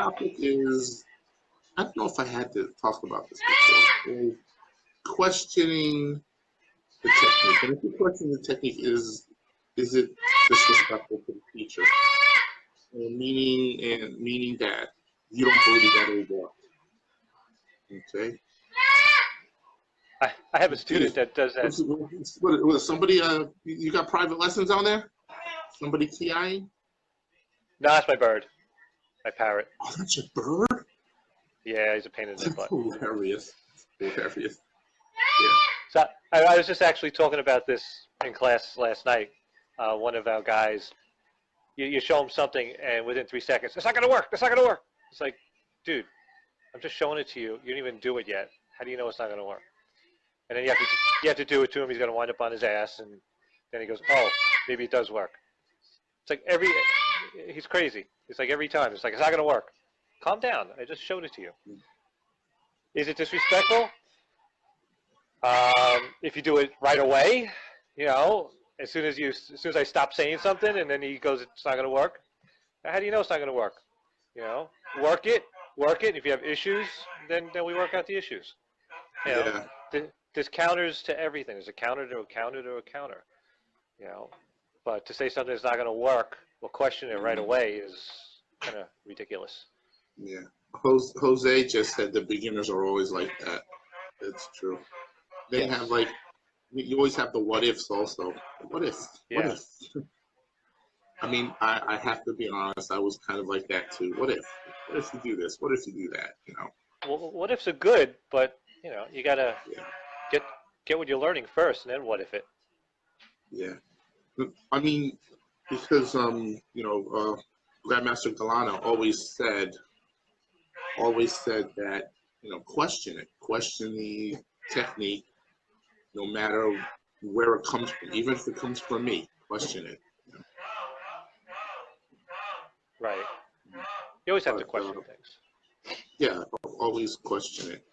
topic is, I don't know if I had to talk about this before, is questioning the technique. And if you question the technique, is it disrespectful to the teacher? Meaning that you don't believe that it will work. Okay. I have a student that does that. Was somebody, you got private lessons on there? Somebody TIing? No, that's my bird, my parrot. Oh, that's your bird? Yeah, he's a pain in the butt. Hilarious. Hilarious. So I was just actually talking about this in class last night. One of our guys, you show him something, and within 3 seconds, it's not going to work. It's not going to work. It's like, dude, I'm just showing it to you. You didn't even do it yet. How do you know it's not going to work? And then you have to do it to him. He's going to wind up on his ass, and then he goes, oh, maybe it does work. It's like he's crazy. It's like every time. It's like, it's not going to work. Calm down. I just showed it to you. Is it disrespectful? If you do it right away, as soon as I stop saying something, and then he goes, it's not going to work. How do you know it's not going to work? Work it. And if you have issues, then we work out the issues. There's counters to everything. There's a counter to a counter to a counter. But to say something that's not going to work, or question it right away is kind of ridiculous. Yeah. Jose just said the beginners are always like that. It's true. They have you always have the what ifs also. What if? What if? I mean, I have to be honest. I was kind of like that too. What if? What if you do this? What if you do that? Well, what ifs are good, but you gotta get what you're learning first, and then what if it? Yeah. I mean, because Grandmaster Galana always said that question it, question the technique, no matter where it comes from, even if it comes from me, question it. Right. You always have to question things. Yeah, always question it.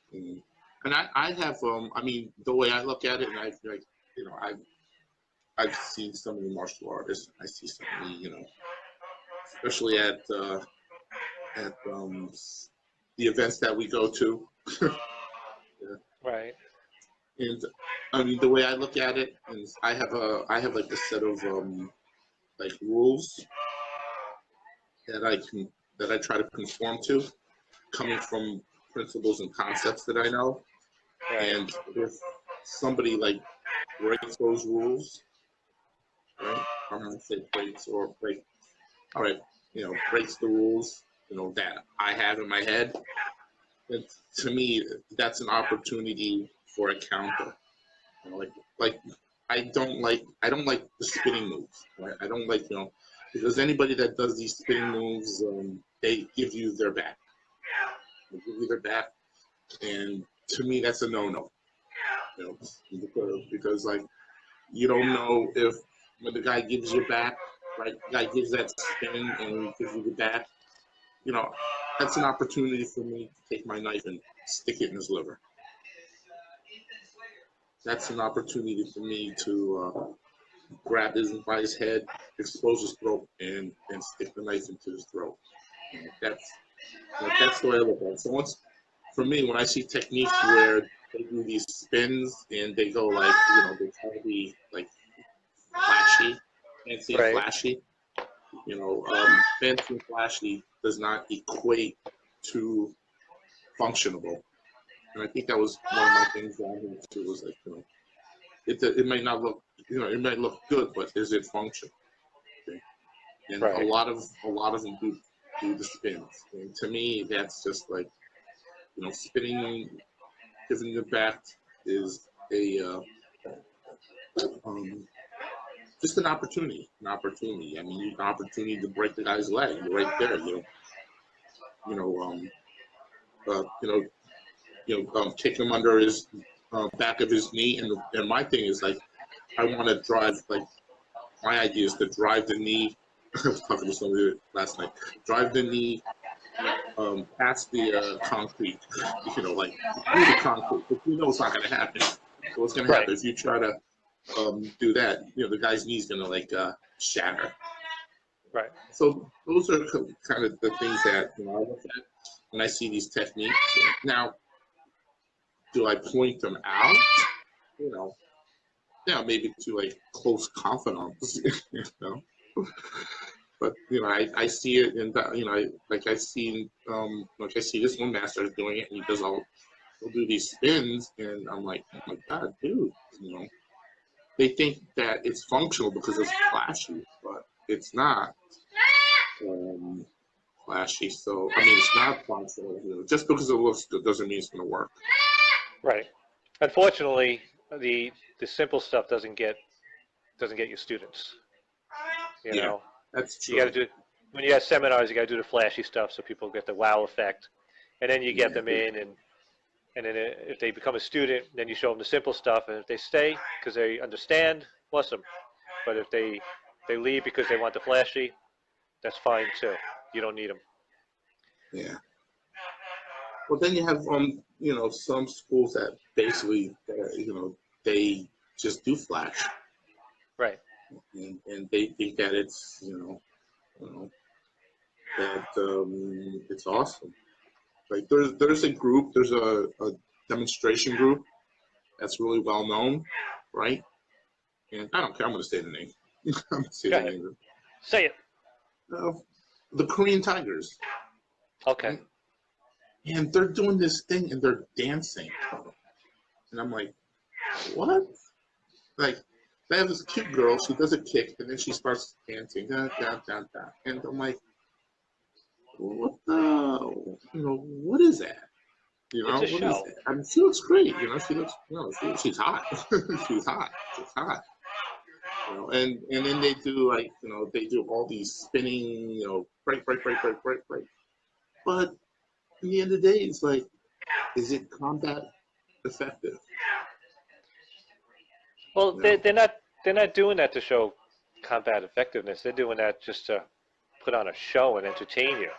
And I have, I mean, the way I look at it, and I've seen so many martial artists. I see so many, especially at the events that we go to. Right. And I mean, the way I look at it is, I have like a set of rules that I try to conform to, coming from principles and concepts that I know. Right. And if somebody breaks those rules, right? I'm gonna say breaks the rules, that I have in my head. And to me, that's an opportunity for a counter. I don't like the spinning moves. Right? I don't like because anybody that does these spinning moves, they give you their back. They give you their back, and to me, that's a no-no. Because you don't know if when the guy gives you back, right? The guy gives that spin and gives you the back. That's an opportunity for me to take my knife and stick it in his liver. That's an opportunity for me to grab by his head, expose his throat, and stick the knife into his throat. That's the way I look at it. So for me, when I see techniques where they do these spins and they go they try to be flashy, fancy and flashy. Fancy and flashy does not equate to functionable. And I think that was one of my things down here too. Was it may not look, it might look good, but is it functional? Okay? And a lot of them do the spins. And to me, that's just spinning, giving the back is just an opportunity. I mean, an opportunity to break the guy's leg right there. Kick him under his back of his knee, and my thing is I want to drive. My idea is to drive the knee. I was talking to somebody last night. Drive the knee past the concrete. Through the concrete, but it's not going to happen. So what's going to happen if you try to do that? The guy's knee's going to shatter. Right. So those are kind of the things that I look at when I see these techniques. Now, do I point them out? You know, yeah, maybe to like close confidants. You know, but I see it, and I see this one master is doing it, and he'll do these spins, and I'm like, oh my god, dude, they think that it's functional because it's flashy, but it's not um, flashy. So I mean, it's not functional. Just because it looks good doesn't mean it's going to work. Right. Unfortunately, the simple stuff doesn't get you students. You Yeah, know, that's you got true. to do when you have seminars, you got to do the flashy stuff so people get the wow effect, and then you get Yeah, them in, and then if they become a student, then you show them the simple stuff, and if they stay because they understand, awesome. But if they leave because they want the flashy, that's fine too. You don't need them. yeah. Well, then you have some schools that basically they just do flash, Right. and they think that it's you know that it's awesome. Like there's a group, there's a demonstration group that's really well known, right? And I don't care. I'm going to say the name. I'm going to say Go the ahead. name. Say it. Uh, the Korean Tigers, Okay. right? And they're doing this thing and they're dancing, and I'm like, what? Like, they have this cute girl. She does a kick and then she starts dancing, da, da, da, da. And I'm like, what the? What is that? It's a What is show. that? I mean, she looks great. She looks, she's hot. She's hot. She's hot. And then they do like, they do all these spinning, break, break, break, break, break, break. But in the end of the day, it's like, is it combat effective? Well, You they know? they're not doing that to show combat effectiveness. They're doing that just to put on a show and entertain you.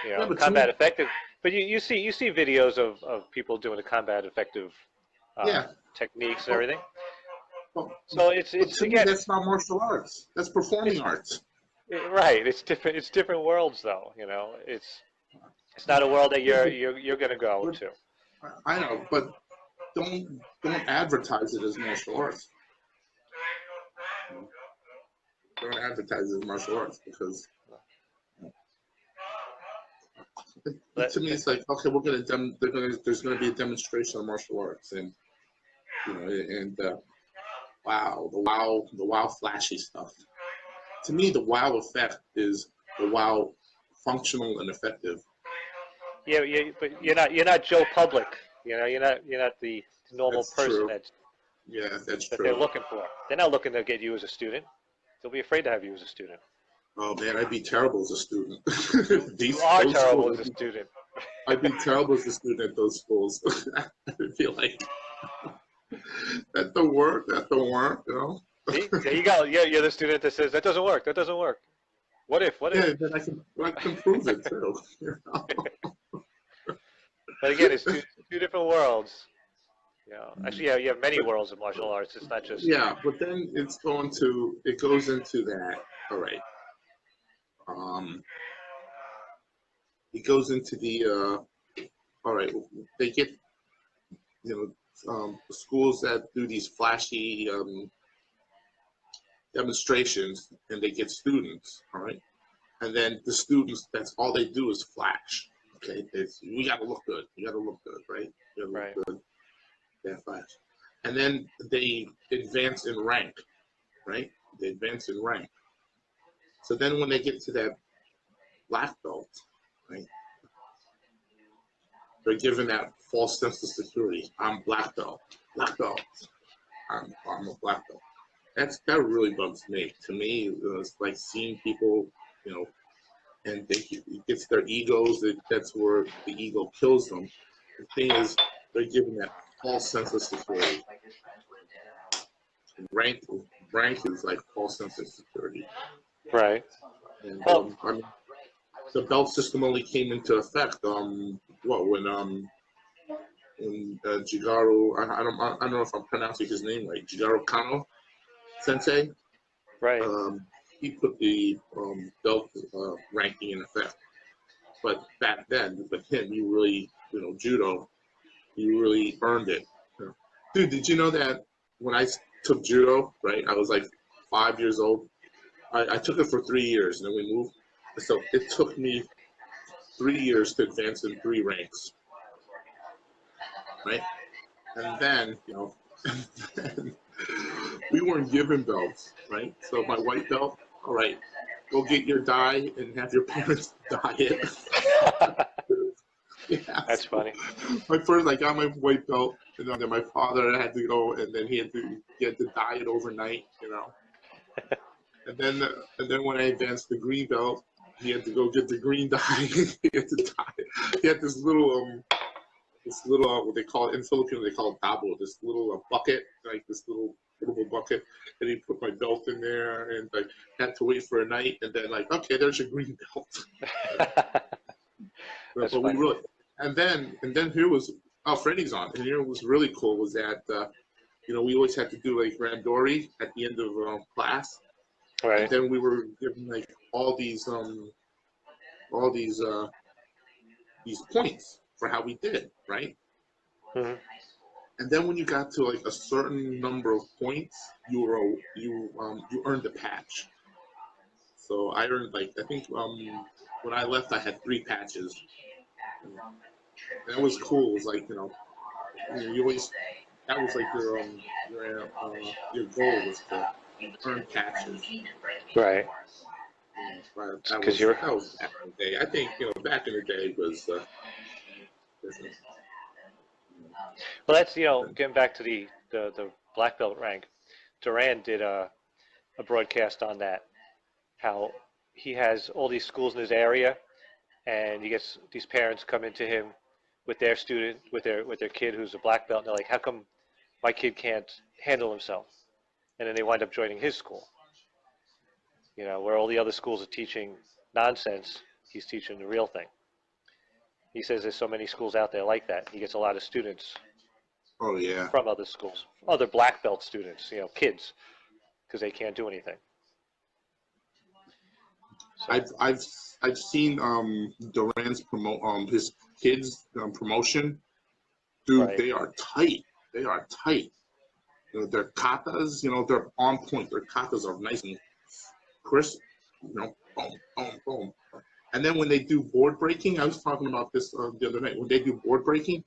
You Yeah, know, but to combat me, effective. But you see videos of people doing the combat effective yeah. techniques and But, everything. but, So it's but it's to me, again that's not martial arts. That's performing it's arts. right. It's different worlds though. You know, it's not a world that Yeah, you're gonna go but to. I know, but don't advertise it as martial arts. You know? Don't advertise it as martial arts because But to me it's like, okay, there's gonna be a demonstration of martial arts, and the wow flashy stuff. To me, the wow effect is the wow functional and effective. but you're not Joe Public. You know, you're not the normal That's person true. that Yeah, that's that they're true. looking for. They're not looking to get you as a student. They'll be afraid to have you as a student. Oh man, I'd be terrible as a student. You are Those terrible schools, as a student. I'd be terrible as a student at those schools. I feel like that don't work. That don't work. See, there you go. You're the student that says that doesn't work. That doesn't work. What if? What if? Yeah, then I can prove it too. But again, it's two different worlds. Actually, yeah, you have many worlds of martial arts. It's not just Yeah, but then it goes into that. All right. Um, it goes into the all right. They get schools that do these flashy demonstrations, and they get students. All right, and then the students, that's all they do is flash. Okay, we got to look good. You got to look good, right? You got to right. look good. Yeah, flash. And then they advance in rank, right? They advance in rank. So then when they get to that black belt, right, they're given that false sense of security. I'm black belt, black belt. I'm a black belt. That really bugs me. To me, it's like seeing people, you know, and it gets their egos. That's where the ego kills them. The thing is, they're given that false sense of security. Rank, rank is like false sense of security. Right. And Well, I mean, the belt system only came into effect. When Jigaro, I don't know if I'm pronouncing his name right, Jigaro Kano Sensei, right. um, he put the belt ranking in effect. But back then, with him, you really, judo, you really earned it. Dude, did you know that when I took judo, right? I was like 5 years old. I took it for 3 years, and then we moved. So it took me 3 years to advance in 3 ranks, right? And then, we weren't given belts, right? So my white belt, all right, go get your dye and have your parents dye it. Yeah. That's funny. I got my white belt, and then my father had to go, and then he had to dye it overnight, And then when I advanced the green belt, he had to go get the green dye. He had to dye it. He had this little what they call it in Filipino, they call it dabo, this little bucket, like this little bucket, and he put my belt in there, and I had to wait for a night, and then okay, there's your green belt. That's But funny. we really, and then here was Freddie's on, and here was really cool was that we always had to do like randori at the end of class, Right. and then we were given like all these these points for how we did, right? Mm-hmm. And then when you got to like a certain number of points, you earned a patch. So I earned I think when I left I had 3 patches. And that was cool. It was like you always that was like your goal was to earn patches. Right. But Because that was back in the day. I think back in the day was different. well, that's getting back to the black belt rank. Duran did a broadcast on that, how he has all these schools in his area, and he gets these parents come into him with their student, with their kid who's a black belt, and they're like, how come my kid can't handle himself? And then they wind up joining his school. Where all the other schools are teaching nonsense, he's teaching the real thing. He says there's so many schools out there like that. He gets a lot of students Oh yeah. from other schools, other black belt students, kids, because they can't do anything. So, I've seen Duran's his kids promotion. Dude, right. They are tight. They are tight. Their katas, they're on point. Their katas are nice and crisp. Boom, boom, boom. And then when they do board breaking, I was talking about this the other night. When they do board breaking,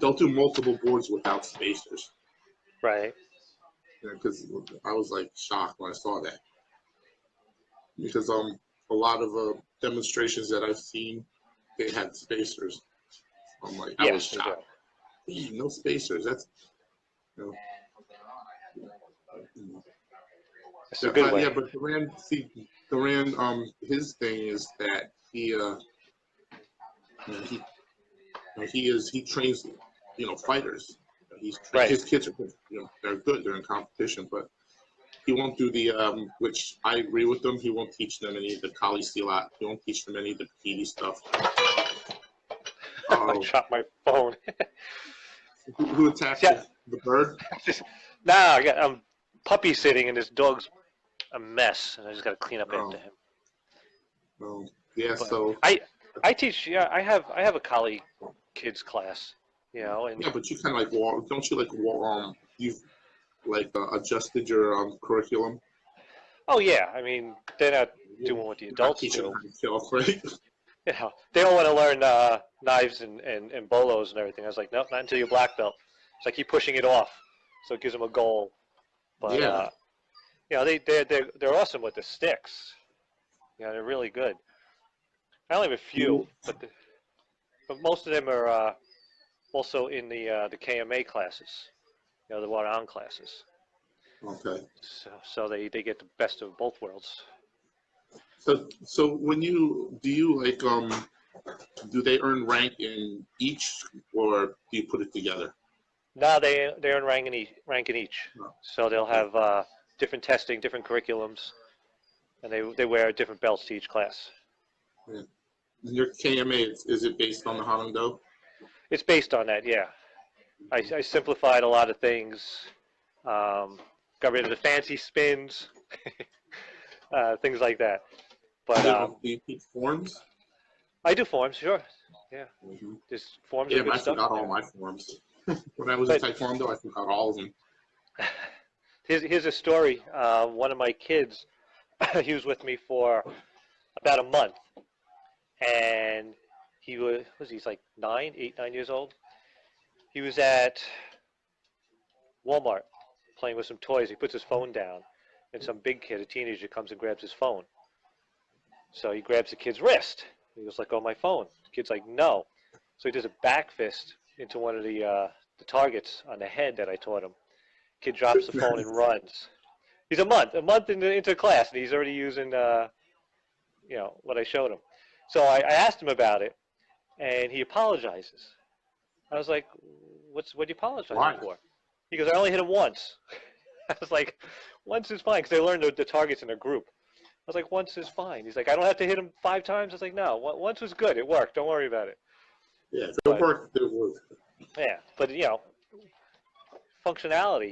they'll do multiple boards without spacers. Right. Because I was like shocked when I saw that. Because a lot of demonstrations that I've seen, they had spacers. I'm like, I was shocked. No spacers. That's That's a good way. Yeah, but Duran, his thing is that he trains, fighters. Right. His kids are good. They're good. They're in competition, but he won't do the which I agree with them. He won't teach them any of the Kali Silat. He won't teach them any of the Pakiti stuff. I dropped my phone. Who attacked the bird? I'm puppy sitting, and this dog's a mess, and I just got to clean up after him. Oh, yeah. But so I teach. Yeah, I have a Kali kids class. And yeah, but you kind of don't you you've adjusted your curriculum? Oh yeah, I mean they're not doing what the adults do. Right? They don't want to learn knives and bolos and everything. I was like, nope, not until you're black belt. So I keep pushing it off, so it gives them a goal. But they're awesome with the sticks. They're really good. I only have a few, but most of them are also in the KMA classes, the Warang classes. Okay. So they get the best of both worlds. So when do they earn rank in each, or do you put it together? No, they earn rank in each. Oh. So they'll have different testing, different curriculums, and they wear different belts to each class. Yeah. Your KMA, is it based on the Hanando? It's based on that, yeah. I simplified a lot of things, got rid of the fancy spins, things like that. But Do you teach forms? I do forms, sure. Yeah, Mm-hmm. just forms are Yeah, good I stuff. forgot all my forms. When I was in Taekwondo, I forgot all of them. Here's a story. One of my kids, he was with me for about a month, and he's like 9 years old. He was at Walmart playing with some toys. He puts his phone down, and some big kid, a teenager, comes and grabs his phone. So he grabs the kid's wrist. He goes like, "Oh, my phone." The kid's like, "No." So he does a back fist into one of the targets on the head that I taught him. Kid drops the phone and runs. He's a month into class, and he's already using what I showed him. So I asked him about it, and he apologizes. I was like, what are you apologizing Why? for? He goes, "I only hit him once." I was like, "Once is fine," because they learned the targets in a group. I was like, "Once is fine." He's like, "I don't have to hit him 5 times." I was like, "No, once was good. It worked. Don't worry about it." Yeah, if it worked, it worked. Yeah, but functionality.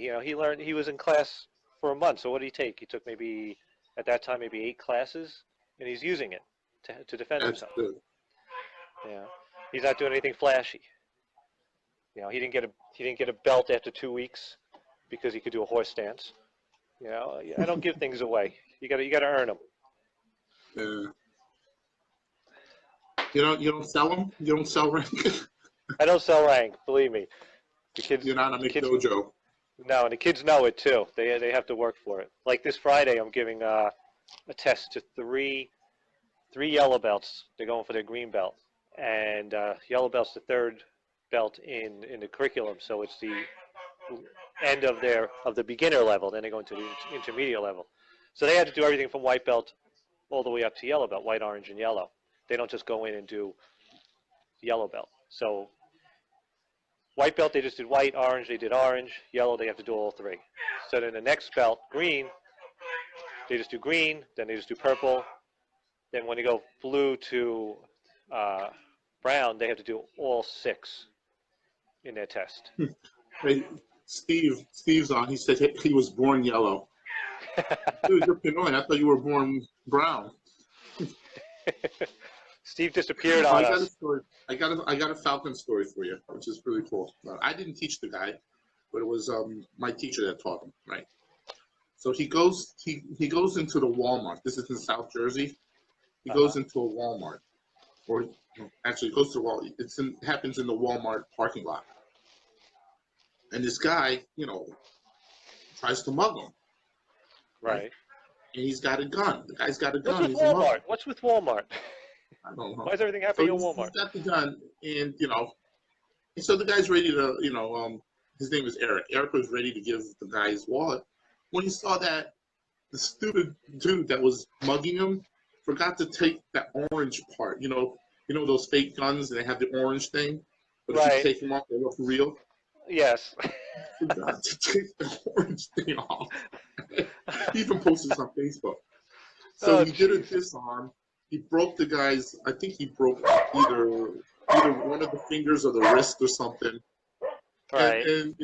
He was in class for a month. So what did he take? He took at that time maybe 8 classes, and he's using it to defend That's himself. good. Yeah, he's not doing anything flashy. He didn't get a belt after 2 weeks because he could do a horse stance. I don't give things away. You gotta earn them. Yeah. You don't sell them. You don't sell rank. I don't sell rank, believe me. The kids. You're not a the kids McDojo. No, and the kids know it too. They have to work for it. Like this Friday, I'm giving a test to three yellow belts. They're going for their green belt, and yellow belt's the 3rd belt in the curriculum. So it's the end of the beginner level. Then they go into the intermediate level. So they had to do everything from white belt all the way up to yellow belt, white, orange, and yellow. They don't just go in and do yellow belt. So white belt, they just did white. Orange, they did orange. Yellow, they have to do all 3. So then the next belt, green, they just do green. Then they just do purple. Then when you go blue to brown, they have to do all 6 in their test. Hey, Steve's on. He said he was born yellow. Dude, you're Pinoy. I thought you were born brown. Steve disappeared on I got us. a story. I got a Falcon story for you, which is really cool. I didn't teach the guy, but it was my teacher that taught him. Right. So he goes into the Walmart. This is in South Jersey. He goes into a Walmart, or actually goes to Walmart. It happens in the Walmart parking lot, and this guy, tries to mug him. Right. And he's got a gun. The guy's got a gun. What's with Walmart? What's with Walmart? I don't know. Why is everything happening So in Walmart? he's got the gun, and and so the guy's ready to, his name is Eric. Eric was ready to give the guy his wallet when he saw that the stupid dude that was mugging him forgot to take that orange part. Those fake guns and they have the orange thing, but if you take them off, they look real. Yes. Forgot to take the orange thing off. He even posted this on Facebook. So he did a disarm. He broke the guy's. I think he broke either one of the fingers or the wrist or something. Right. And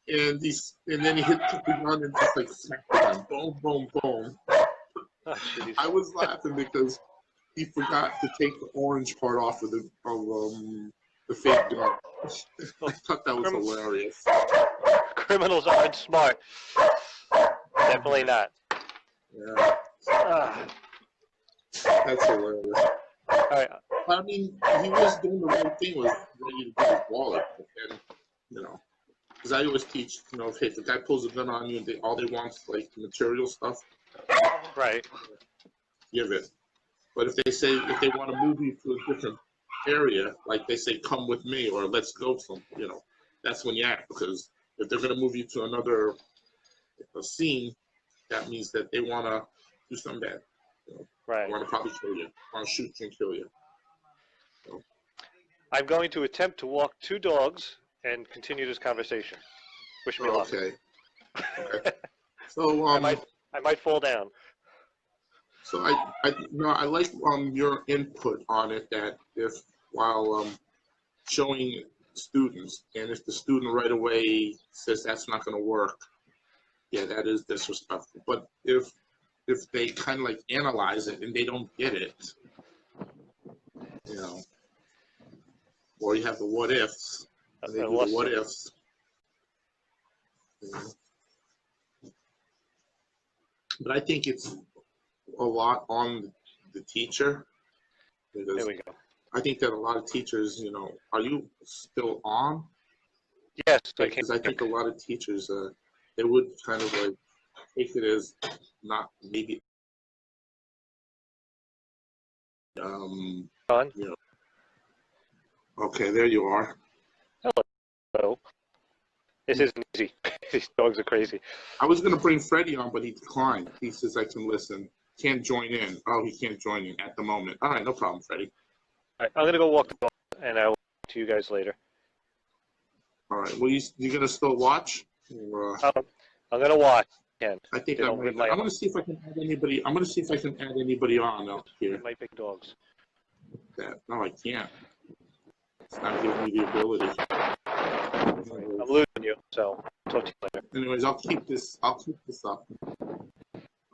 then he hit the gun and just like smacked the gun. Boom, boom, boom. Oh, I was laughing because he forgot to take the orange part off of the fake gun. I thought that was hilarious. Criminals aren't smart. Definitely not. Yeah. That's hilarious. All right. I mean, he was doing the right thing, was ready to get his wallet. And, because I always teach, if the guy pulls a gun on you and all they want is like the material stuff, Right. give it. But if they want to move you to a different area, like they say, come with me or let's go that's when you act. Because if they're going to move you to another scene, that means that they want to do something bad. Right. They want to probably kill you. Want to shoot you and kill you. So. I'm going to attempt to walk 2 dogs and continue this conversation. Wish me luck. Okay. So I might fall down. So I like your input on it, that if while showing students, and if the student right away says that's not going to work, yeah, that is disrespectful. But if if they kind of like analyze it and they don't get it, or you have the what ifs, and they do the what ifs. But I think it's a lot on the teacher. There we go. I think that a lot of teachers, are you still on? Yes, Because I think a lot of teachers, they would kind of like take it as not maybe, on. Okay, there you are. Hello. This isn't easy. These dogs are crazy. I was going to bring Freddie on, but he declined. He says I can listen. Can't join in. Oh, he can't join in at the moment. All right, no problem, Freddie. All right, I'm going to go walk the dog, and I will talk to you guys later. All right. Well, you going to still watch? Or, I'm going to watch. I think I'm going to see if I can add anybody. I'm going to see if I can add anybody on out here. My big dogs. No, I can't. It's not giving me the ability. I'm losing you, so talk to you later. Anyways, I'll keep this up.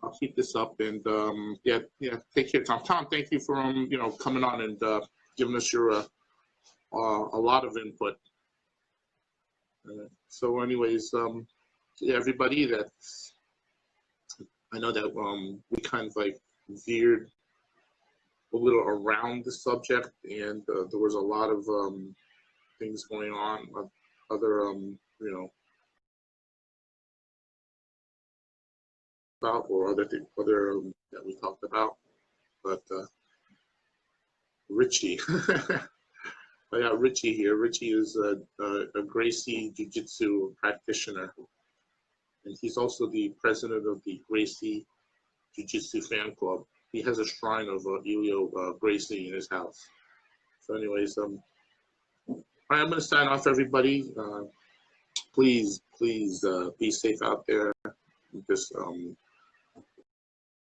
I'll keep this up, and yeah. Take care, Tom. Tom, thank you for coming on and giving us your a lot of input. So, anyways, yeah, everybody. I know that we kind of like veered a little around the subject, and there was a lot of things going on, other about, or other that we talked about, but Richie. I got Richie here. Richie is a Gracie Jiu-Jitsu practitioner, and he's also the president of the Gracie Jiu-Jitsu fan club. He has a shrine of Elio Gracie in his house. So anyways, all right, I'm going to sign off, everybody. Please be safe out there. Just